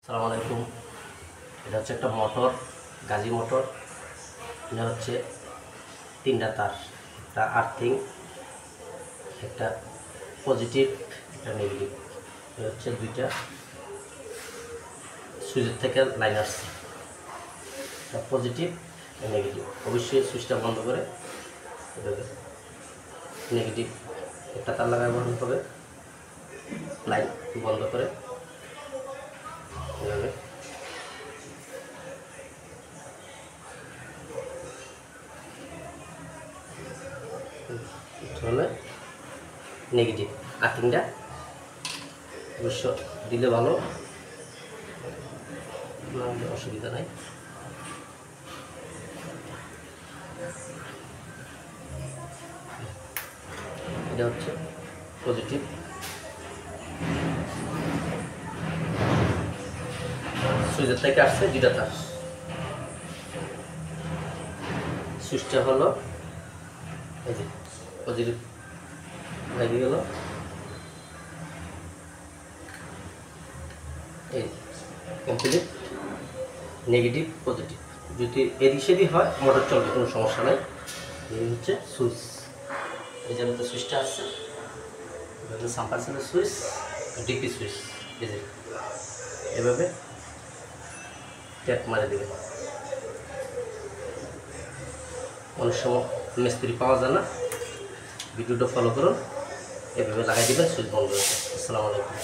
আসসালামু আলাইকুম। এটা হচ্ছে একটা মোটর, গাজি মোটর। এটা হচ্ছে তিনটা তার, একটা আর্থিং, একটা পজিটিভ, একটা নেগেটিভ। এটা হচ্ছে দুইটা সুইচের থেকে লাইন আসছে, একটা পজিটিভ, নেগেটিভ। অবশ্যই সুইচটা বন্ধ করে এভাবে নেগেটিভ একটা তার লাগাবো হবে, লাইন বন্ধ করে এভাবে হলে নেগেটিভ। আর্থিংটা অবশ্য দিলে ভালো, অসুবিধা নাই। এটা হচ্ছে পজিটিভ, সুইচের থেকে আসছে দুইটা তার। সুইচটা হলো এই যে পজিটিভ লাগিয়ে গেল, এই কমপ্লিট। নেগেটিভ পজিটিভ যদি এদিক সেদিক হয় মোটর চলবে, কোনো সমস্যা নাই। এই হচ্ছে সুইচ, এই যে আমাদের সুইচটা আসছে, সাম্পারসেলের সুইচ, ডিপি সুইচ। এই যে এভাবে ট্যাপ মারে দেবে। অনেক সময় মিস্ত্রি পাওয়া যায় না, ভিডিওটা ফলো করুন, এভাবে লাগাই দেবেন, সুইচ বন্ধ হয়েছে। আসসালামু আলাইকুম।